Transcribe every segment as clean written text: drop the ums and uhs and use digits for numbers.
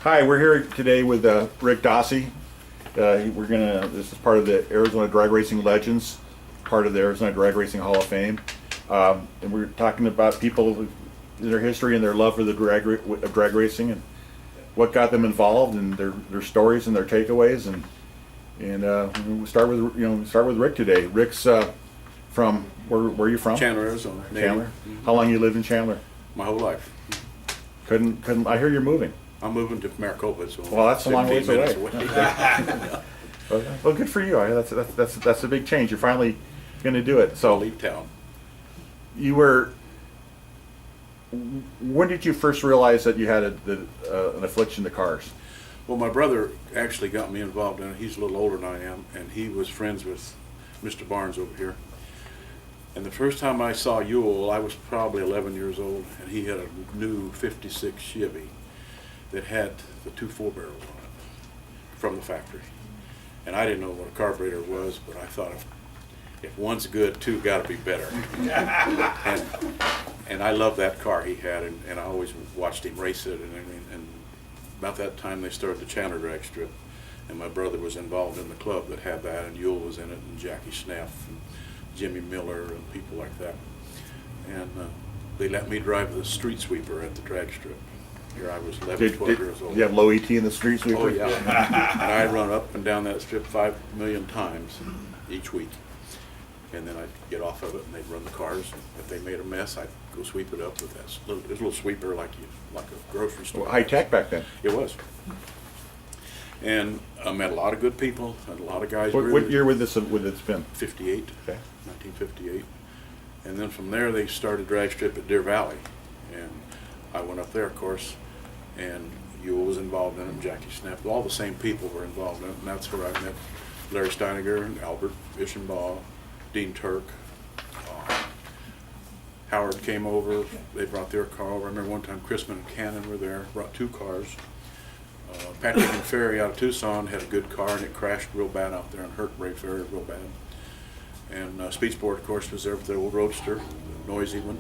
Hi, we're here today with Rick Dossey. This is part of the Arizona Drag Racing Legends, part of the Arizona Drag Racing Hall of Fame. And we're talking about people, their history and their love for the drag racing and what got them involved and their stories and their takeaways. And we'll start with Rick today. Rick's from where are you from? Chandler, Arizona. Chandler. Mm-hmm. How long you lived in Chandler? My whole life. Couldn't I hear you're moving? I'm moving to Maricopa, so Well, that's a long ways 15 away. minutes Well, good for you. That's a big change. You're finally going to do it. So So leave town. you were. When did you first realize that you had an affliction to cars? Well, my brother actually got me involved in it. He's a little older than I am, and he was friends with Mr. Barnes over here. And the first time I saw Yule, I was probably 11 years old, and he had a new 56 Chevy that had the 2 4-barrels on it from the factory. And I didn't know what a carburetor was, but I thought if one's good, two got to be better. and I loved that car he had, and I always watched him race it. And about that time, they started the Chandler drag strip, and my brother was involved in the club that had that, and Yule was in it, and Jackie Schneff, and Jimmy Miller, and people like that. And they let me drive the street sweeper at the drag strip. Here I was 11, 12 years old. Did you have low ET in the street sweeper? Oh, yeah. And I run up and down that strip 5 million times each week. And then I'd get off of it and they'd run the cars. And if they made a mess, I'd go sweep it up with that little sweeper like a grocery store. Well, high tech back then. It was. And I met a lot of good people and a lot of guys. What year would this been? 58, Okay. 1958. And then from there they started drag strip at Deer Valley. And I went up there, of course, and Yule was involved in it, and Jackie Schnepp. All the same people were involved in it, and that's where I met Larry Steiniger and Albert Ishenbaugh, Dean Turk. Howard came over. They brought their car over. I remember one time Chrisman and Cannon were there, brought 2 cars. Patrick and Ferry out of Tucson had a good car, and it crashed real bad out there and hurt Ray Ferry real bad. And Speed Sport, of course, was there with the old Roadster, the noisy one.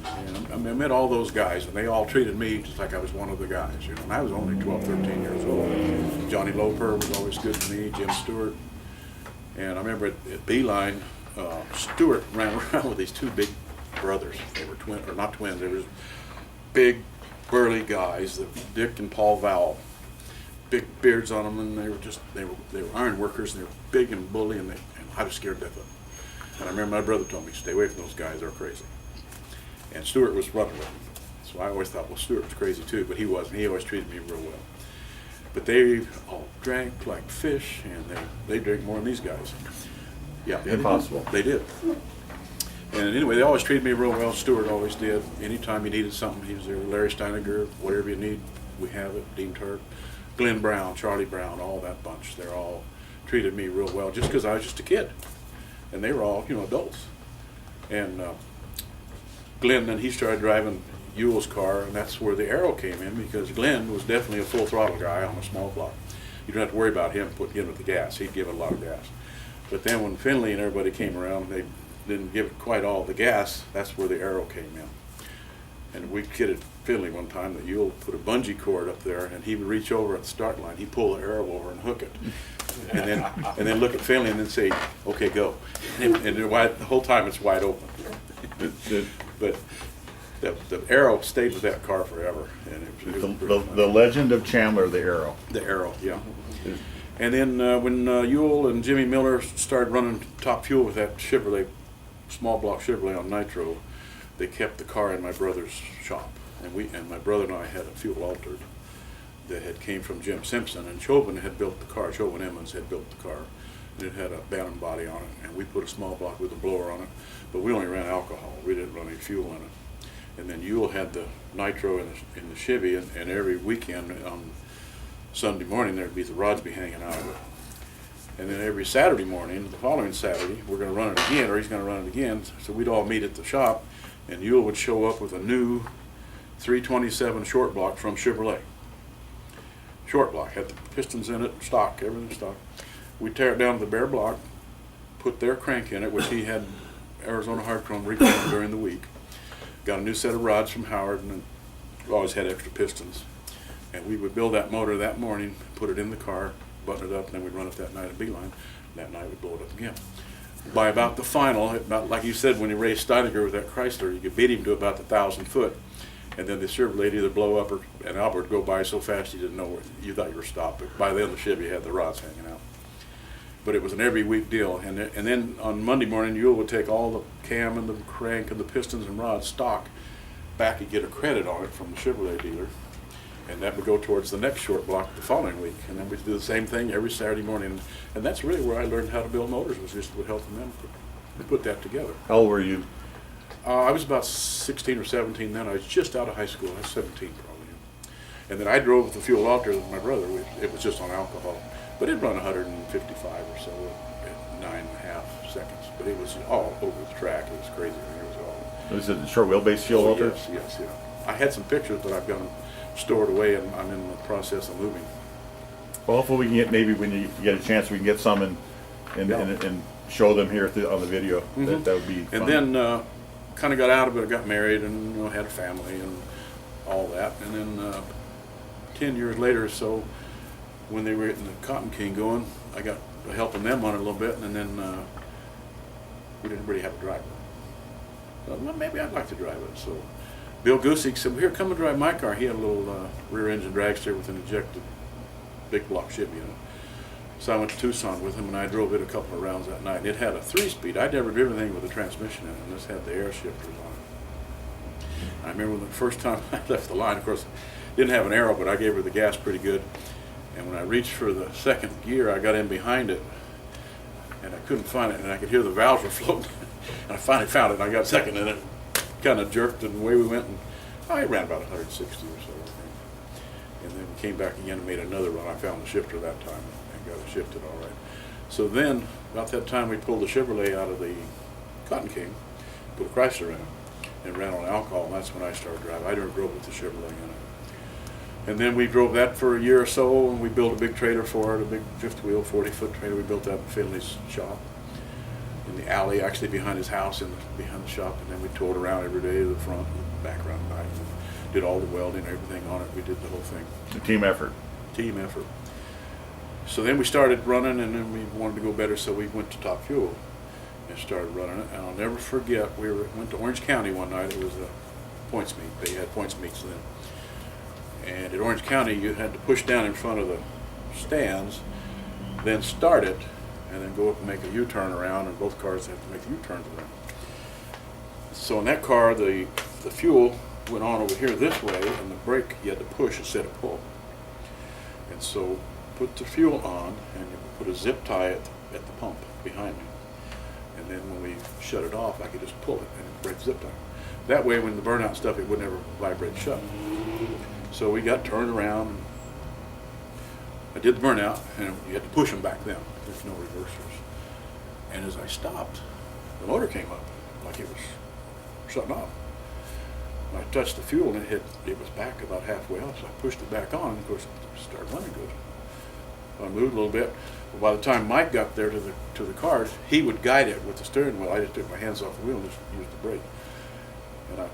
And I met all those guys, and they all treated me just like I was one of the guys, you know. And I was only 12, 13 years old. Johnny Loper was always good to me, Jim Stewart. And I remember at Beeline, Stewart ran around with these 2 big brothers. They were twin, or not twins, they were big, burly guys, Dick and Paul Vowell. Big beards on them, and they were iron workers, and they were big and bully, and I was scared to death of them. And I remember my brother told me, stay away from those guys, they're crazy. And Stewart was running with him. So I always thought, well, Stewart was crazy too, but he wasn't. He always treated me real well. But they all drank like fish, and they drank more than these guys. Yeah. Impossible. They did. And anyway, they always treated me real well. Stewart always did. Anytime you needed something, he was there. Larry Steiniger, whatever you need, we have it. Dean Turk, Glenn Brown, Charlie Brown, all that bunch. They're all treated me real well just because I was just a kid. And they were all, adults. And Glenn, then he started driving Yule's car, and that's where the Arrow came in, because Glenn was definitely a full throttle guy on a small block. You don't have to worry about him putting in with the gas. He'd give it a lot of gas. But then when Finley and everybody came around, they didn't give it quite all the gas. That's where the Arrow came in. And we kidded Finley one time that Yule put a bungee cord up there, and he would reach over at the start line. He'd pull the Arrow over and hook it, and then look at Finley and then say, "Okay, go." And the whole time it's wide open. But the Arrow stayed with that car forever, and it was The legend of Chandler, the Arrow. The Arrow, yeah. And then when Yule and Jimmy Miller started running Top Fuel with that Chevrolet, small block Chevrolet on nitro, they kept the car in my brother's shop, and my brother and I had a fuel altered that came from Jim Simpson, and Chauvin had built the car. Chauvin Emmons had built the car, and it had a Bantam body on it, and we put a small block with a blower on it, but we only ran alcohol. We didn't run any fuel in it. And then Yule had the nitro in the Chevy, and every weekend on Sunday morning there'd be the rods be hanging out of it. And then every Saturday morning, the following Saturday, we're going to run it again, or he's going to run it again. So we'd all meet at the shop, and Yule would show up with a new 327 short block from Chevrolet. Short block, had the pistons in it, stock, everything stock. We'd tear it down to the bare block, put their crank in it, which he had Arizona Hard Chrome recalled during the week. Got a new set of rods from Howard, and always had extra pistons. And we would build that motor that morning, put it in the car, button it up, and then we'd run it that night at Beeline. That night we'd blow it up again. By about the final, about like you said, when you raced Steininger with that Chrysler, you could beat him to about the 1,000 foot, and then the Chevrolet would either blow up or an Albert would go by so fast you didn't know where, you thought you were stopped. But by then the Chevy had the rods hanging out. But it was an every week deal, and then on Monday morning, Yule would take all the cam and the crank and the pistons and rods stock back and get a credit on it from the Chevrolet dealer, and that would go towards the next short block the following week. And then we'd do the same thing every Saturday morning, and that's really where I learned how to build motors, was just with helping them put that together. How old were you? I was about 16 or 17 then. I was just out of high school. I was 17 probably. And then I drove with the fuel alternator with my brother. It was just on alcohol, but it run 155 or so at 9.5 seconds. But it was all over the track. It was crazy. It was all. Was it a short wheelbase fuel alternator? Yes. I had some pictures, but I've got them stored away, and I'm in the process of moving. Well, hopefully we can get, maybe when you get a chance, we can get some and show them here on the video. Mm-hmm. That would be fun. And then kind of got out of it, got married, and had a family and all that. And then 10 years later or so, when they were getting the Cotton King going, I got helping them on it a little bit, and then we didn't really have a driver. Well, maybe I'd like to drive it. So Bill Gusick said, well, here, come and drive my car. He had a little rear engine dragster with an injected big block Chevy in it. So I went to Tucson with him, and I drove it a couple of rounds that night. And it had a 3-speed. I'd never driven anything with a transmission in it, and this had the air shifters on it. I remember the first time I left the line, of course, didn't have an arrow, but I gave her the gas pretty good. And when I reached for the second gear, I got in behind it, and I couldn't find it, and I could hear the valves were floating. And I finally found it, and I got second, and it kind of jerked, and away we went. And I ran about 160 or so, I think. And then came back again and made another run. I found the shifter that time and got it shifted all right. So then, about that time, we pulled the Chevrolet out of the Cotton King, put a Chrysler in it, and ran on alcohol, and that's when I started driving. I never drove with the Chevrolet in it. And then we drove that for a year or so, and we built a big trailer for it, a big fifth wheel, 40-foot trailer. We built that in Finley's shop, in the alley, actually behind his house, behind the shop. And then we tore it around every day, the front and back around the back, and did all the welding, everything on it. We did the whole thing. A team effort. Team effort. So then we started running, and then we wanted to go better, so we went to Top Fuel and started running it. And I'll never forget, went to Orange County one night. It was a points meet. They had points meets then. And at Orange County, you had to push down in front of the stands, then start it, and then go up and make a U-turn around, and both cars had to make the U-turns around. So in that car, the fuel went on over here this way, and the brake you had to push instead of pull. And so put the fuel on, and you put a zip tie at the pump behind me. And then when we shut it off, I could just pull it and break the zip tie. That way, when the burnout stuff, it would never vibrate shut. So we got turned around. I did the burnout, and you had to push them back then. There's no reversers. And as I stopped, the motor came up like it was shutting off. And I touched the fuel, and it was back about halfway up, so I pushed it back on, and of course it started running good. So I moved a little bit. But by the time Mike got there to the cars, he would guide it with the steering wheel. I just took my hands off the wheel and just used the brake. And I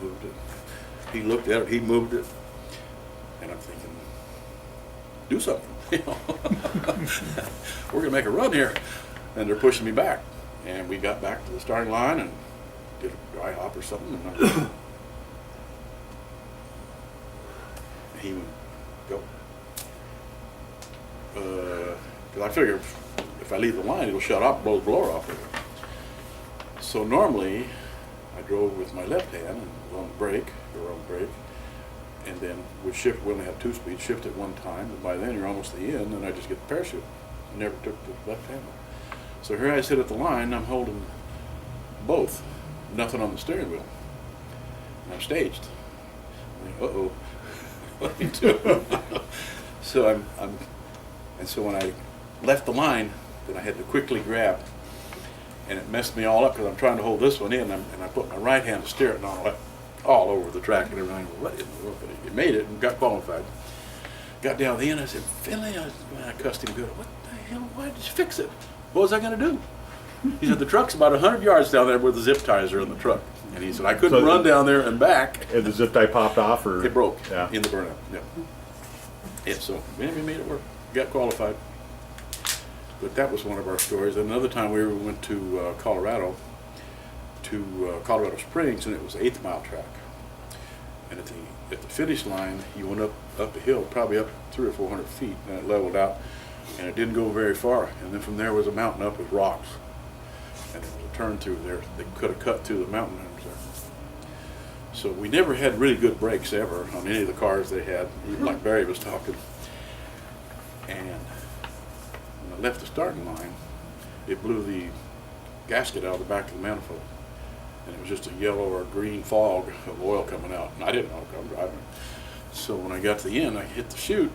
moved it. He looked at it, he moved it, and I'm thinking, do something, you know. We're gonna make a run here. And they're pushing me back. And we got back to the starting line and did a dry hop or something, and he would go. Because I figure if I leave the line, it'll shut off, blow the blower off of it. So normally, I drove with my left hand and was on the brake, and then would shift. We only have 2 speeds, shift at one time, but by then you're almost at the end, and I just get the parachute. I never took the left hand. So here I sit at the line, I'm holding both, nothing on the steering wheel. And I'm staged. I'm like, uh-oh, what do I do? So and so when I left the line, then I had to quickly grab. And it messed me all up because I'm trying to hold this one in, and I put my right hand to steer it, and all over the track and everything. What in the world? But it made it and got qualified. Got down to the end, I said, Finley, I cussed him good. What the hell? Why did you fix it? What was I going to do? He said, the truck's about 100 yards down there where the zip ties are in the truck. And he said, I couldn't So- run down there and back. And the zip tie popped off, or It broke Yeah. in the burnout. Yeah. Yeah, so we made it work. Got qualified. But that was one of our stories. Another time we went to Colorado, to Colorado Springs, and it was 8th mile track. And at the finish line, you went up a hill, probably up 300 or 400 feet, and it leveled out, and it didn't go very far. And then from there was a mountain up with rocks, and there was a turn through there. They could have cut through the mountain there. So we never had really good brakes ever on any of the cars they had, like Barry was talking. And when I left the starting line, it blew the gasket out of the back of the manifold. And it was just a yellow or green fog of oil coming out. And I didn't know I was driving. So when I got to the end, I hit the chute.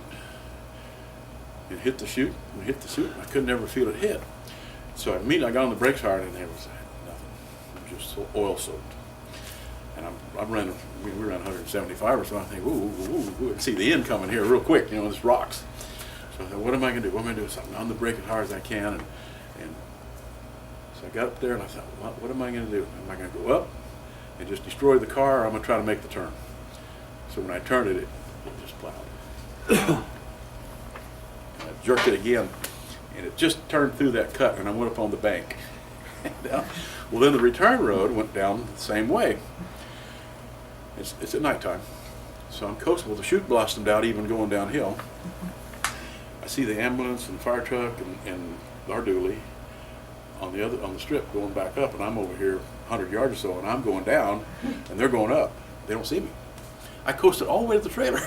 It hit the chute, and hit the chute, and I couldn't ever feel it hit. So I got on the brakes hard, and there was nothing. It was just so oil soaked. And I'm running, we ran 175 or so. I think, ooh, see the end coming here real quick, this rocks. So I thought, what am I going to do? What am I going to do? So I'm on the brake as hard as I can. And so I got up there and I thought, what am I going to do? Am I going to go up and just destroy the car, or I'm going to try to make the turn? So when I turned it just plowed. And I jerked it again, and it just turned through that cut, and I went up on the bank. Well, then the return road went down the same way. It's at nighttime, so I'm coasting. Well, the chute blossomed out even going downhill. I see the ambulance and the fire truck and our dually on the strip going back up, and I'm over here 100 yards or so, and I'm going down, and they're going up. They don't see me. I coasted all the way to the trailer.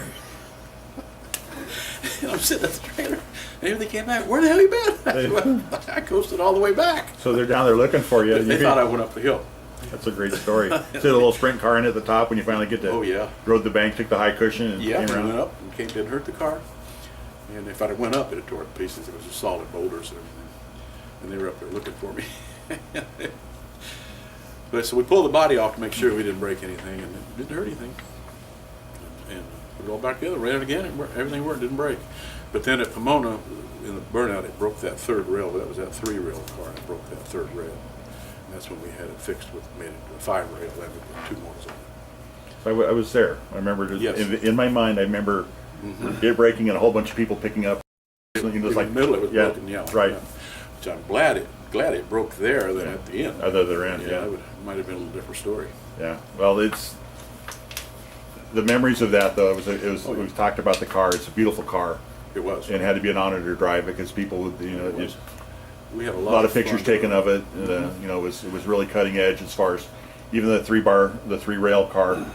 And I'm sitting at the trailer, and they came back. Where the hell you been? I coasted all the way back. So they're down there looking for you. They thought I went up the hill. That's a great story. See the little sprint car in at the top when you finally get to. Oh yeah. Rode the bank, took the didn't cushion, and Yeah, came I around. went up and didn't hurt the car. And if I'd have went up, it had tore it to pieces. It was just solid boulders and everything. And they were up there looking for me. But so we pulled the body off to make sure we didn't break anything, and it didn't hurt anything. And put it all back together, ran it again, everything worked, didn't break. But then at Pomona, in the burnout, it broke that third rail. That was that 3-rail car. It broke that third rail. And that's when we had it fixed made it to a 5-rail, then we put 2 more on it. So I was there. I remember Yes. in my mind. I remember it breaking and a whole bunch of people picking up. In the middle, it was broken, yeah. Right. Yeah. Which I'm glad it broke there than at the end. Other than end, yeah. It might have been a little different story. Yeah. Well, it's the memories of that though. We talked about the car. It's a beautiful car. It was. And it had to be an honor to drive because people would, just We had a a lot of pictures fun. taken of it. It was really cutting edge as far as even the 3-rail car.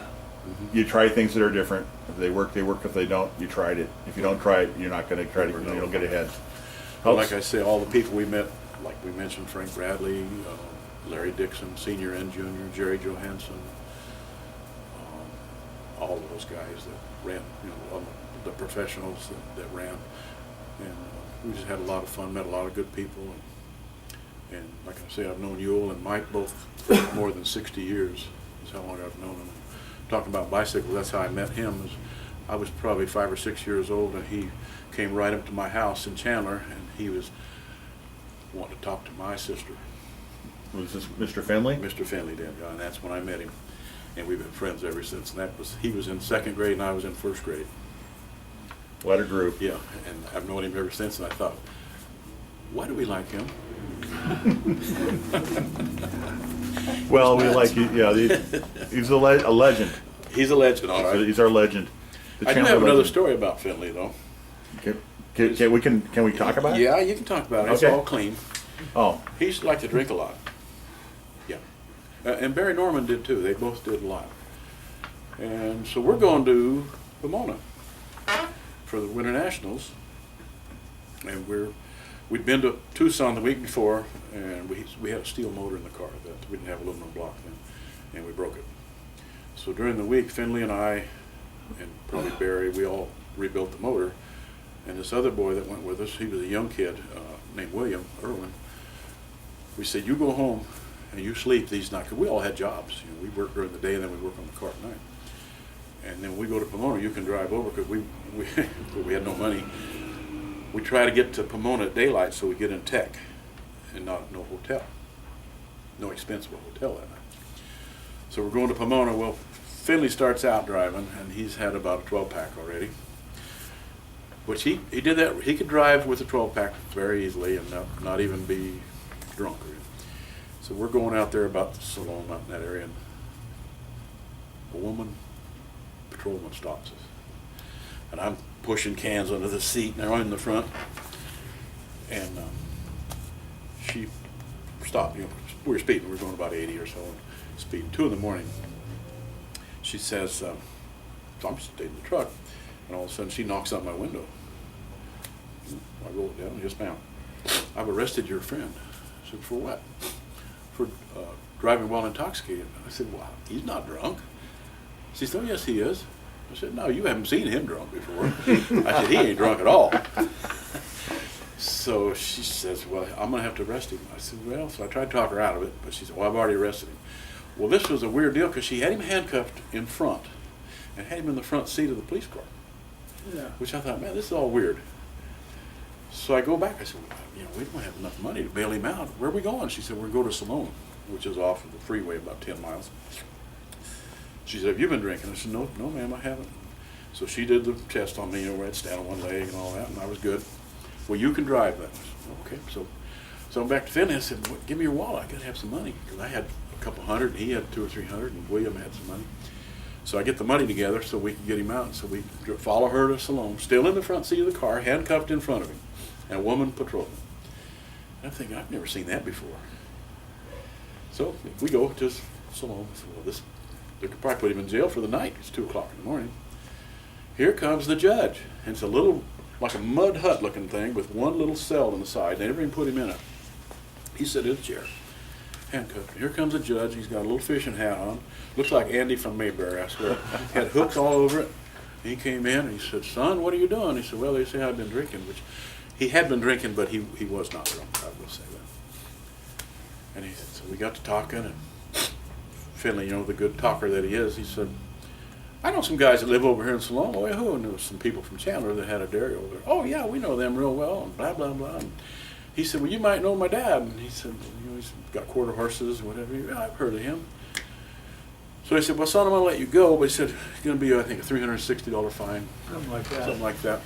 You try things that are different. If they work, they work. If they don't, you tried it. If you don't try it, you're not going to try to. You don't get ahead. But like I say, all the people we met, like we mentioned, Frank Bradley, Larry Dixon, Senior and Junior, Jerry Johansson, all of those guys that ran, the professionals that ran, and we just had a lot of fun. Met a lot of good people, and like I say, I've known Yule and Mike both for more than 60 years. Is how long I've known them. Talking about bicycles, that's how I met him. I was probably 5 or 6 years old, and he came right up to my house in Chandler, and he was wanting to talk to my sister. Was this Mr. Finley? Mr. Finley did, and that's when I met him, and we've been friends ever since. And he was in 2nd grade, and I was in 1st grade. What a group. Yeah, and I've known him ever since, and I thought, why do we like him? Well, we like you. Yeah, he's a legend. He's a legend, all right. He's our legend. The I do Chandler have another legend. story about Finley, though. Can we talk about it? Yeah, you can talk about it. It's Okay. all clean. Oh, He used to like to drink a lot. Yeah. And Barry Norman did too. They both did a lot. And so we're going to Pomona for the Winter Nationals. And we'd been to Tucson the week before, and we had a steel motor in the car. We didn't have aluminum block then, and we broke it. So during the week, Finley and I, and probably Barry, we all rebuilt the motor. And this other boy that went with us, he was a young kid named William Irwin. We said, you go home and you sleep these nights, because we all had jobs. We worked during the day, and then we worked on the car at night. And then when we go to Pomona, you can drive over, because we had no money. We try to get to Pomona at daylight so we get in tech and no hotel. no expensive hotel that night. So we're going to Pomona. Well, Finley starts out driving, and he's had about a 12-pack already. Which he did that. He could drive with a 12-pack very easily and not even be drunk. So we're going out there about the Salone, out in that area, and a woman patrolman stops us. And I'm pushing cans under the seat, and they're in the front. And she stopped. You know, we were speeding. We were going about 80 or so, and speeding. 2 in the morning. She says, so I'm staying in the truck, and all of a sudden she knocks on my window. I roll it down. Yes, ma'am. I've arrested your friend. I said, for what? For driving while intoxicated. I said, well, he's not drunk. She said, oh, yes, he is. I said, no, you haven't seen him drunk before. I said, he ain't drunk at all. So she says, well, I'm going to have to arrest him. I said, well, so I tried to talk her out of it, but she said, well, I've already arrested him. Well, this was a weird deal because she had him handcuffed in front and had him in the front seat of the police car. Yeah. Which I thought, man, this is all weird. So I go back. I said, well, you know, we don't have enough money to bail him out. Where are we going? She said, we're going to Salone, which is off of the freeway about 10 miles. She said, have you been drinking? I said, no, ma'am, I haven't. So she did the test on me, you know, where I had to stand on one leg and all that, and I was good. Well, you can drive then. I said, okay. So I'm back to Finley. I said, well, give me your wallet. I got to have some money. Because I had a couple hundred, and he had 200 or 300, and William had some money. So I get the money together so we can get him out. So we follow her to Salone, still in the front seat of the car, handcuffed in front of him, and a woman patrolling. And I'm thinking, I've never seen that before. So we go to Salone. I said, well, they could probably put him in jail for the night. It's 2 o'clock in the morning. Here comes the judge. And it's a little, like a mud hut looking thing with one little cell on the side. They never even put him in it. He sat in a chair, handcuffed. Here comes the judge. He's got a little fishing hat on. Looks like Andy from Mayberry, I swear. Had hooks all over it. He came in and he said, son, what are you doing? He said, well, they say I've been drinking. Which he had been drinking, but he was not drunk, I will say that. And so we got to talking, and Finley, you know, the good talker that he is, he said, I know some guys that live over here in Salone. Oh, yeah, who? And there was some people from Chandler that had a dairy over there. Oh, yeah, we know them real well, and blah, blah, blah. And he said, well, you might know my dad. And he said, well, you know, he's got quarter horses, whatever. Yeah, I've heard of him. So he said, well, son, I'm going to let you go. But he said, it's going to be, I think, a $360 fine. Something like that. Something like that.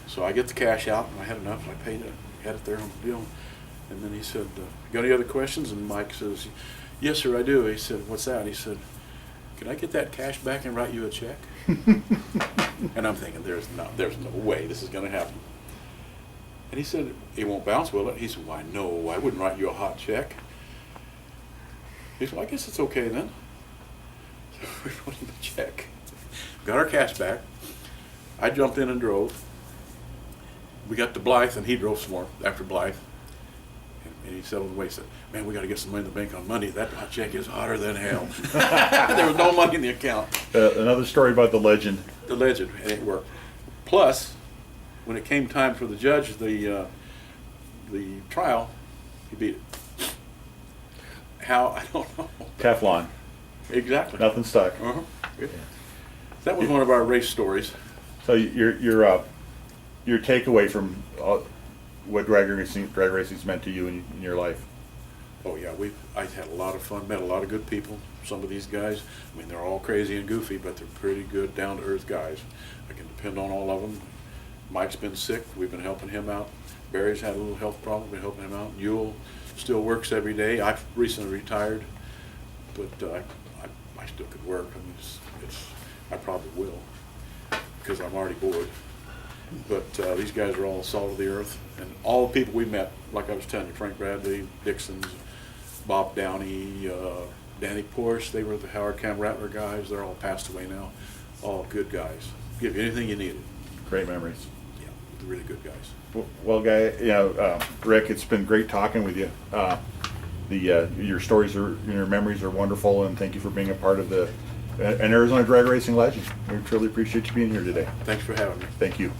So I get the cash out, and I had enough, and I paid it. Had it there on the deal. And then he said, got any other questions? And Mike says, yes, sir, I do. He said, what's that? He said, can I get that cash back and write you a check? And I'm thinking, there's no way this is going to happen. And he said, it won't bounce, will it? He said, why, no, I wouldn't write you a hot check. He said, well, I guess it's okay then. So we wrote him a check. Got our cash back. I jumped in and drove. We got to Blythe, and he drove some more after Blythe. And he settled away and said, man, we got to get some money in the bank on Monday. That hot check is hotter than hell. There was no money in the account. Another story about the legend. The legend, and it worked. Plus, when it came time for the judge, the trial, he beat it. How? I don't know. Teflon. Exactly. Nothing stuck. Uh-huh. Yeah. That was one of our race stories. So your takeaway from what drag racing's meant to you in your life? Oh yeah, I've had a lot of fun, met a lot of good people. Some of these guys, I mean, they're all crazy and goofy, but they're pretty good, down-to-earth guys. I can depend on all of them. Mike's been sick. We've been helping him out. Barry's had a little health problem. We've been helping him out. Ewell still works every day. I've recently retired, but I still could work. I mean, I probably will because I'm already bored. But these guys are all salt of the earth, and all the people we met, like I was telling you, Frank Bradley, Dixon's, Bob Downey, Danny Porsche, they were the Howard Cam Rattler guys. They're all passed away now. All good guys. Give you anything you needed. Great memories. Yeah, really good guys. Well, Rick, it's been great talking with you. Your stories your memories are wonderful, and thank you for being a part of an Arizona drag racing legend. We truly appreciate you being here today. Thanks for having me. Thank you.